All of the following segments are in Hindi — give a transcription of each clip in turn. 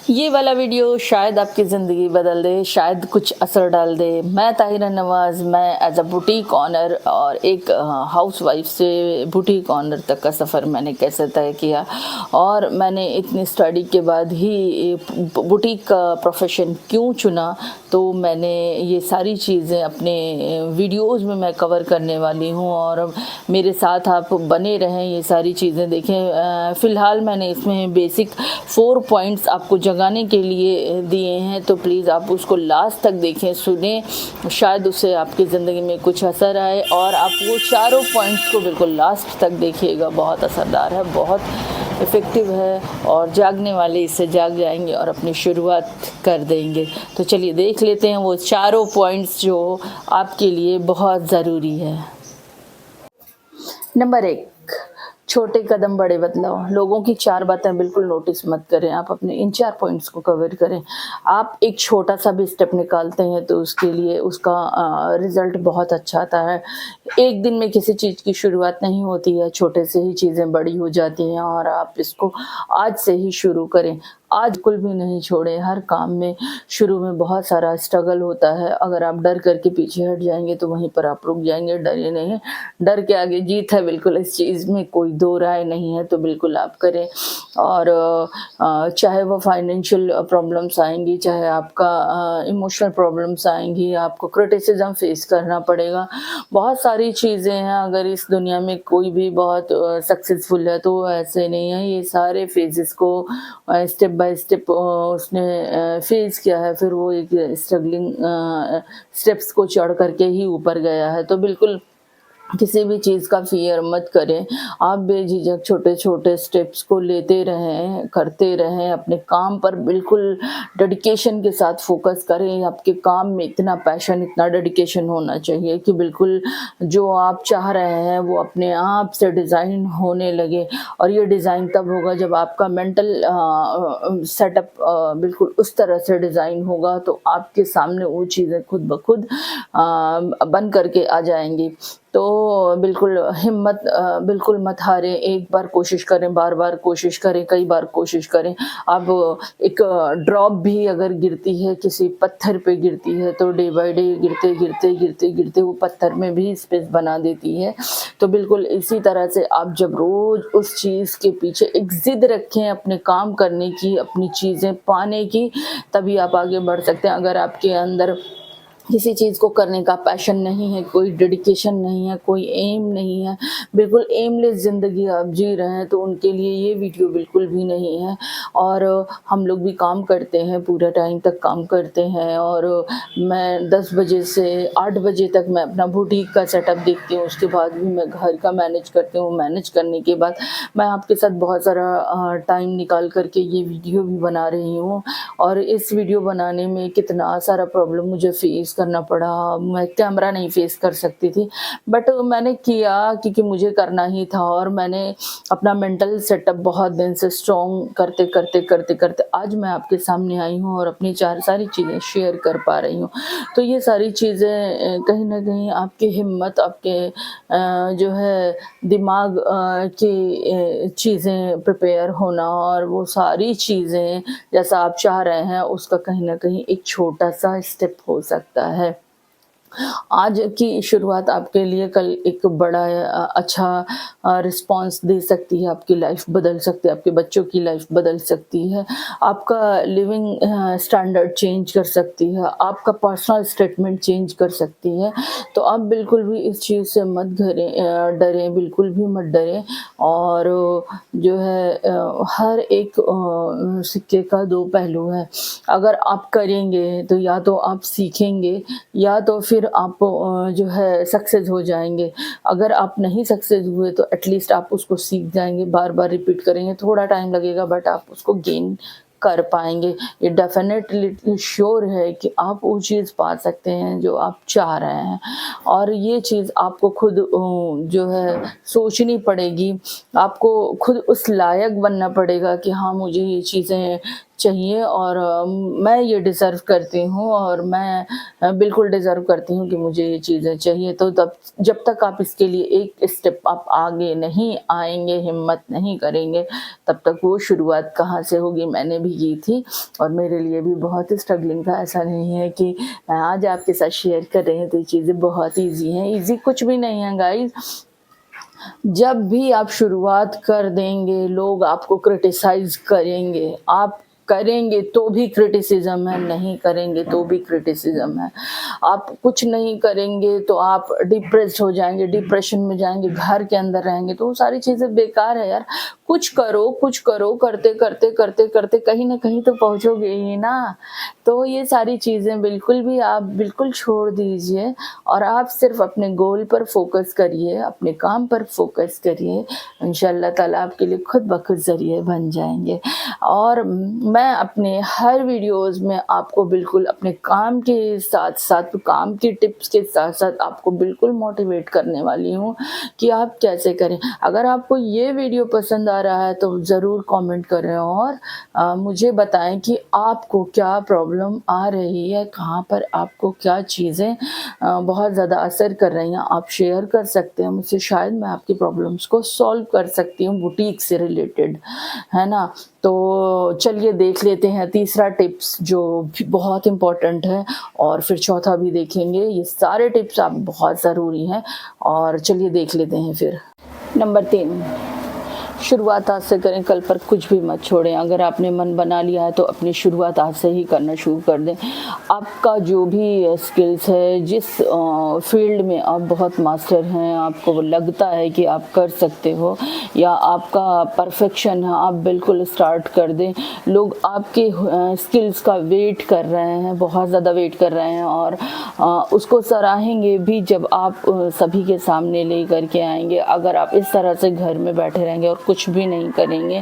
ये वाला वीडियो शायद आपकी ज़िंदगी बदल दे, शायद कुछ असर डाल दे। मैं ताहिरा नवाज़, मैं एज़ अ बुटीक ऑनर और एक हाउसवाइफ से बुटीक ऑनर तक का सफ़र मैंने कैसे तय किया, और मैंने इतनी स्टडी के बाद ही बुटीक का प्रोफेशन क्यों चुना, तो मैंने ये सारी चीज़ें अपने वीडियोज़ में मैं कवर करने वाली हूँ। और मेरे साथ आप बने रहें, ये सारी चीज़ें देखें। फ़िलहाल मैंने इसमें बेसिक 4 पॉइंट्स आपको जगाने के लिए दिए हैं, तो प्लीज़ आप उसको लास्ट तक देखें, सुनें, शायद उससे आपकी ज़िंदगी में कुछ असर आए। और आप वो चारों पॉइंट्स को बिल्कुल लास्ट तक देखिएगा, बहुत असरदार है, बहुत इफ़ेक्टिव है, और जागने वाले इससे जाग जाएंगे और अपनी शुरुआत कर देंगे। तो चलिए देख लेते हैं वो चारों पॉइंट्स जो आपके लिए बहुत ज़रूरी है। नंबर 1, छोटे कदम बड़े बदलाव। लोगों की 4 बातें बिल्कुल नोटिस मत करें, आप अपने इन 4 पॉइंट्स को कवर करें। आप एक छोटा सा भी स्टेप निकालते हैं तो उसके लिए उसका रिज़ल्ट बहुत अच्छा आता है। एक दिन में किसी चीज़ की शुरुआत नहीं होती है, छोटे से ही चीज़ें बड़ी हो जाती हैं, और आप इसको आज से ही शुरू करें। आज बिल्कुल भी नहीं छोड़ें। हर काम में शुरू में बहुत सारा स्ट्रगल होता है, अगर आप डर करके पीछे हट जाएंगे तो वहीं पर आप रुक जाएंगे। डरिए नहीं, डर के आगे जीत है, बिल्कुल इस चीज़ में कोई दो राय नहीं है, तो बिल्कुल आप करें। और चाहे वो फाइनेंशियल प्रॉब्लम्स आएंगी, चाहे आपका इमोशनल प्रॉब्लम्स आएंगी, आपको क्रिटिसिज्म फेस करना पड़ेगा, बहुत सारी चीज़ें हैं। अगर इस दुनिया में कोई भी बहुत सक्सेसफुल है तो ऐसे नहीं है, ये सारे फेजेस को स्टेप बाय स्टेप उसने फेस किया है, फिर वो एक स्ट्रगलिंग स्टेप्स को चढ़ करके ही ऊपर गया है। तो बिल्कुल किसी भी चीज़ का फ़ियर मत करें, आप बेझिझक छोटे छोटे स्टेप्स को लेते रहें, करते रहें। अपने काम पर बिल्कुल डेडिकेशन के साथ फोकस करें। आपके काम में इतना पैशन, इतना डेडिकेशन होना चाहिए कि बिल्कुल जो आप चाह रहे हैं वो अपने आप से डिज़ाइन होने लगे। और ये डिज़ाइन तब होगा जब आपका मेंटल सेटअप बिल्कुल उस तरह से डिज़ाइन होगा, तो आपके सामने वो चीज़ें खुद ब खुद बन करके आ जाएंगी। तो बिल्कुल हिम्मत बिल्कुल मत हारें। एक बार कोशिश करें, बार-बार कोशिश करें, कई बार कोशिश करें। अब एक ड्रॉप भी अगर गिरती है, किसी पत्थर पे गिरती है, तो डे बाय डे गिरते, गिरते, गिरते, गिरते वो पत्थर में भी स्पेस बना देती है। तो बिल्कुल इसी तरह से आप जब रोज़ उस चीज़ के पीछे एक ज़िद रखें अपने काम करने की, अपनी चीज़ें पाने की, तभी आप आगे बढ़ सकते हैं। अगर आपके अंदर किसी चीज़ को करने का पैशन नहीं है, कोई डेडिकेशन नहीं है, कोई एम नहीं है, बिल्कुल एमलेस ज़िंदगी आप जी रहे हैं, तो उनके लिए ये वीडियो बिल्कुल भी नहीं है। और हम लोग भी काम करते हैं, पूरा टाइम तक काम करते हैं, और मैं 10 बजे से 8 बजे तक मैं अपना बुटीक का सेटअप देखती हूँ, उसके बाद भी मैं घर का मैनेज करती हूँ। मैनेज करने के बाद मैं आपके साथ बहुत सारा टाइम निकाल करके ये वीडियो भी बना रही हूँ। और इस वीडियो बनाने में कितना सारा प्रॉब्लम मुझे फेस करना पड़ा। मैं कैमरा नहीं फेस कर सकती थी, बट मैंने किया क्योंकि मुझे करना ही था। और मैंने अपना मेंटल सेटअप बहुत दिन से स्ट्रॉन्ग करते करते करते करते आज मैं आपके सामने आई हूँ और अपनी सारी चीज़ें शेयर कर पा रही हूँ। तो ये सारी चीज़ें कहीं ना कहीं आपकी हिम्मत, आपके जो है दिमाग की चीज़ें प्रिपेयर होना, और वो सारी चीज़ें जैसा आप चाह रहे हैं उसका कहीं ना कहीं एक छोटा सा स्टेप हो सकता है। आज की शुरुआत आपके लिए कल एक बड़ा अच्छा रिस्पॉन्स दे सकती है, आपकी लाइफ बदल सकती है, आपके बच्चों की लाइफ बदल सकती है, आपका लिविंग स्टैंडर्ड चेंज कर सकती है, आपका पर्सनल स्टेटमेंट चेंज कर सकती है। तो आप बिल्कुल भी इस चीज़ से मत डरें, बिल्कुल भी मत डरें। और जो है हर एक सिक्के का 2 पहलू है। अगर आप करेंगे तो या तो आप सीखेंगे, या तो फिर आप जो है सक्सेस हो जाएँगे। अगर आप नहीं सक्सेस हुए तो एटलीस्ट आप उसको सीख जाएँगे, बार-बार रिपीट करेंगे, थोड़ा टाइम लगेगा बट आप उसको गेन कर पाएँगे। ये डेफ़िनेटली श्योर है कि आप वो चीज़ पा सकते हैं जो आप चाह रहे हैं। और ये चीज़ आपको खुद जो है सोचनी पड़ेगी, आपको खुद उस लायक बनना पड़ेगा कि हाँ, मुझे ये चीज़ें चाहिए और मैं ये डिज़र्व करती हूँ और मैं बिल्कुल डिज़र्व करती हूँ कि मुझे ये चीज़ें चाहिए। तो तब जब तक आप इसके लिए एक स्टेप आप आगे नहीं आएँगे, हिम्मत नहीं करेंगे, तब तक वो शुरुआत कहाँ से होगी। मैंने भी की थी और मेरे लिए भी बहुत स्ट्रगलिंग था। ऐसा नहीं है कि मैं आज आपके साथ शेयर कर रही हूँ तो ये चीज़ें बहुत ईज़ी हैं। ईज़ी कुछ भी नहीं है गाइज़। जब भी आप शुरुआत कर देंगे, लोग आपको क्रिटिसाइज़ करेंगे। आप करेंगे तो भी क्रिटिसिज़्म है, नहीं करेंगे तो भी क्रिटिसिज़्म है। आप कुछ नहीं करेंगे तो आप डिप्रेस्ड हो जाएँगे, डिप्रेशन में जाएँगे, घर के अंदर रहेंगे, तो वो सारी चीज़ें बेकार है यार। कुछ करो, करते-करते कहीं न कहीं तो पहुँचोगे ही ना। तो ये सारी चीज़ें बिल्कुल भी आप बिल्कुल छोड़ दीजिए और आप सिर्फ़ अपने गोल पर फ़ोकस करिए, अपने काम पर फ़ोकस करिए। इंशाअल्लाह ताला आपके लिए खुद ब खुद ज़रिए बन जाएँगे। और मैं अपने हर वीडियोज़ में आपको बिल्कुल अपने काम के साथ-साथ, काम की टिप्स के साथ-साथ आपको बिल्कुल मोटिवेट करने वाली हूँ कि आप कैसे करें। अगर आपको ये वीडियो पसंद आ रहा है तो ज़रूर कमेंट करें और मुझे बताएँ कि आपको क्या प्रॉब्लम आ रही है, कहाँ पर आपको क्या चीज़ें बहुत ज़्यादा असर कर रही हैं। आप शेयर कर सकते हैं मुझसे, शायद मैं आपकी प्रॉब्लम्स को सॉल्व कर सकती हूँ बुटीक से रिलेटेड, है ना? तो चलिए देख लेते हैं तीसरा टिप्स जो भी बहुत इम्पोर्टेंट है और फिर चौथा भी देखेंगे। ये सारे टिप्स आप बहुत ज़रूरी हैं और चलिए देख लेते हैं फिर। नंबर 3, शुरुआत आज से करें, कल पर कुछ भी मत छोड़ें। अगर आपने मन बना लिया है तो अपनी शुरुआत आज से ही करना शुरू कर दें। आपका जो भी स्किल्स है, जिस फील्ड में आप बहुत मास्टर हैं, आपको लगता है कि आप कर सकते हो या आपका परफेक्शन है, आप बिल्कुल स्टार्ट कर दें। लोग आपके स्किल्स का वेट कर रहे हैं, बहुत ज़्यादा वेट कर रहे हैं और उसको सराहेंगे भी जब आप सभी के सामने ले करके आएंगे। अगर आप इस तरह से घर में बैठे रहेंगे और कुछ भी नहीं करेंगे,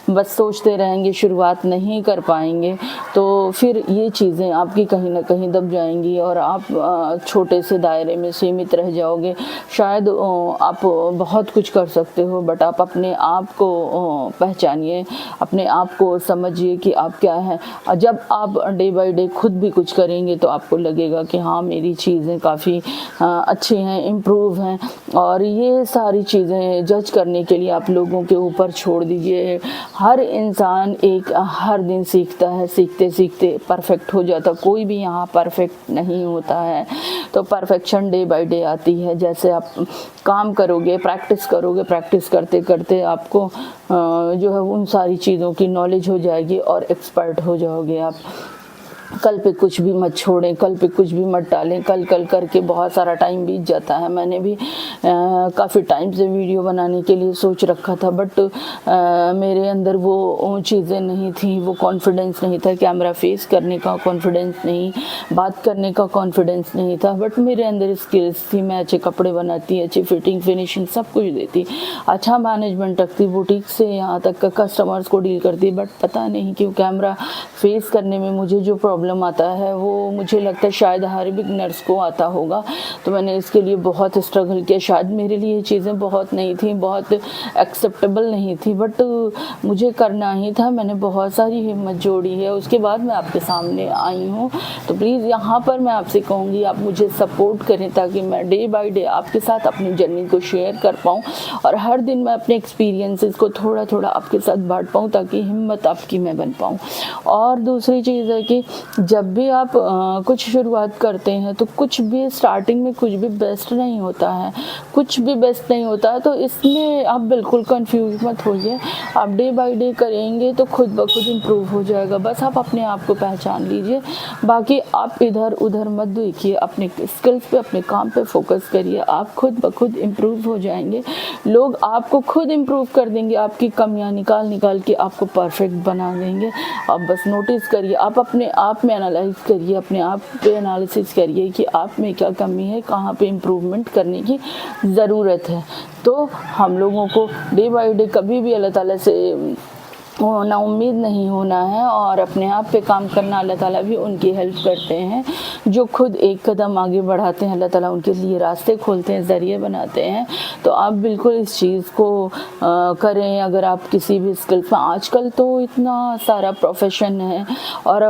बस सोचते रहेंगे, शुरुआत नहीं कर पाएंगे, तो फिर ये चीज़ें आपकी कहीं ना कहीं दब जाएंगी और आप छोटे से दायरे में सीमित रह जाओगे। शायद आप बहुत कुछ कर सकते हो बट आप अपने आप को पहचानिए, अपने आप को समझिए कि आप क्या हैं। जब आप डे बाय डे खुद भी कुछ करेंगे तो आपको लगेगा कि हाँ, मेरी चीज़ें काफ़ी अच्छी हैं, इम्प्रूव हैं। और ये सारी चीज़ें जज करने के लिए आप लोगों के ऊपर छोड़ दीजिए। हर इंसान हर दिन सीखता है, सीखते सीखते परफेक्ट हो जाता। कोई भी यहाँ परफेक्ट नहीं होता है, तो परफेक्शन डे बाय डे आती है। जैसे आप काम करोगे, प्रैक्टिस करते करते आपको जो है उन सारी चीज़ों की नॉलेज हो जाएगी और एक्सपर्ट हो जाओगे आप। कल पे कुछ भी मत छोड़ें, कल पे कुछ भी मत टालें। कल करके बहुत सारा टाइम बीत जाता है। मैंने भी काफ़ी टाइम से वीडियो बनाने के लिए सोच रखा था बट मेरे अंदर वो चीज़ें नहीं थी, वो कॉन्फिडेंस नहीं था, कैमरा फेस करने का कॉन्फिडेंस नहीं, बात करने का कॉन्फिडेंस नहीं था। बट मेरे अंदर स्किल्स थी, मैं अच्छे कपड़े बनाती, अच्छी फिटिंग, फिनिशिंग सब कुछ देती, अच्छा मैनेजमेंट रखती, बुटीक से यहाँ तक का कस्टमर्स को डील करती। बट पता नहीं क्यों कैमरा फेस करने में मुझे जो प्रॉब्लम आता है वो मुझे लगता है शायद हर बिगनर्स को आता होगा। तो मैंने इसके लिए बहुत स्ट्रगल किया। शायद मेरे लिए ये चीज़ें बहुत नहीं थी, बहुत एक्सेप्टेबल नहीं थी बट मुझे करना ही था। मैंने बहुत सारी हिम्मत जोड़ी है, उसके बाद मैं आपके सामने आई हूँ। तो प्लीज़ यहाँ पर मैं आपसे कहूँगी आप मुझे सपोर्ट करें ताकि मैं डे बाय डे आपके साथ अपनी जर्नी को शेयर कर पाऊँ और हर दिन मैं अपने एक्सपीरियंसेस को थोड़ा थोड़ा आपके साथ बांट पाऊँ ताकि हिम्मत आपकी मैं बन पाऊँ। और दूसरी चीज़ है कि जब भी आप कुछ शुरुआत करते हैं तो कुछ भी स्टार्टिंग में कुछ भी बेस्ट नहीं होता है, कुछ भी बेस्ट नहीं होता है। तो इसमें आप बिल्कुल कंफ्यूज मत होइए। आप डे बाय डे करेंगे तो खुद ब खुद इम्प्रूव हो जाएगा। बस आप अपने आप को पहचान लीजिए, बाकी आप इधर उधर मत देखिए, अपने स्किल्स पे, अपने काम पे फोकस करिए। आप खुद ब खुद इम्प्रूव हो जाएंगे। लोग आपको खुद इम्प्रूव कर देंगे, आपकी कमियां निकाल के आपको परफेक्ट बना देंगे। आप बस नोटिस करिए, आप अपने आप में एनालाइज करिए, अपने आप पे एनालिसिस करिए कि आप में क्या कमी है, कहाँ पे इम्प्रूवमेंट करने की ज़रूरत है। तो हम लोगों को डे बाय डे कभी भी अल्लाह ताला से नाउम्मीद नहीं होना है और अपने आप पे काम करना। अल्लाह ताला भी उनकी हेल्प करते हैं जो खुद एक कदम आगे बढ़ाते हैं, अल्लाह ताला उनके लिए रास्ते खोलते हैं, ज़रिए बनाते हैं। तो आप बिल्कुल इस चीज़ को करें। अगर आप किसी भी स्किल में, आजकल तो इतना सारा प्रोफेशन है और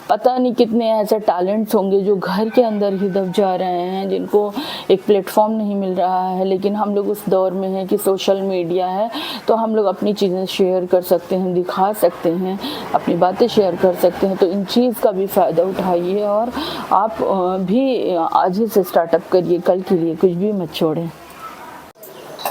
पता नहीं कितने ऐसे टैलेंट्स होंगे जो घर के अंदर ही दब जा रहे हैं, जिनको एक प्लेटफॉर्म नहीं मिल रहा है। लेकिन हम लोग उस दौर में हैं कि सोशल मीडिया है, तो हम लोग अपनी चीज़ें शेयर कर सकते हैं, दिखा सकते हैं, अपनी बातें शेयर कर सकते हैं। तो इन चीज़ का भी फ़ायदा उठाइए और आप भी आज ही से स्टार्टअप करिए, कल के लिए कुछ भी मत छोड़ें।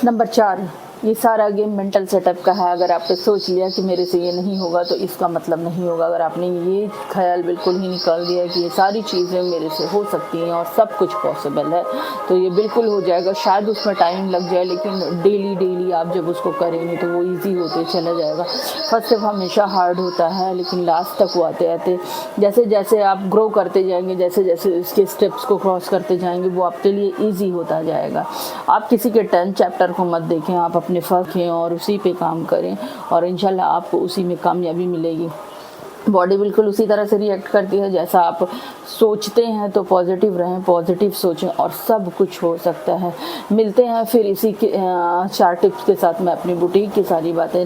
नंबर 4, ये सारा गेम मेंटल सेटअप का है। अगर आपने सोच लिया कि मेरे से ये नहीं होगा तो इसका मतलब नहीं होगा। अगर आपने ये ख्याल बिल्कुल ही निकाल दिया कि ये सारी चीज़ें मेरे से हो सकती हैं और सब कुछ पॉसिबल है, तो ये बिल्कुल हो जाएगा। शायद उसमें टाइम लग जाए, लेकिन डेली आप जब उसको करेंगे तो वो ईजी होते चला जाएगा। फर्स्ट स्टेप हमेशा हार्ड होता है, लेकिन लास्ट तक वो आते आते जैसे जैसे आप ग्रो करते जाएंगे, जैसे जैसे इसके स्टेप्स को क्रॉस करते जाएंगे, वो आपके लिए ईजी होता जाएगा। आप किसी के 10 चैप्टर को मत देखें, आप अपने फ़र्क हैं और उसी पे काम करें और इंशाल्लाह आपको उसी में कामयाबी मिलेगी। बॉडी बिल्कुल उसी तरह से रिएक्ट करती है जैसा आप सोचते हैं, तो पॉजिटिव रहें, पॉजिटिव सोचें और सब कुछ हो सकता है। मिलते हैं फिर इसी के 4 टिप्स के साथ। मैं अपनी बुटीक की सारी बातें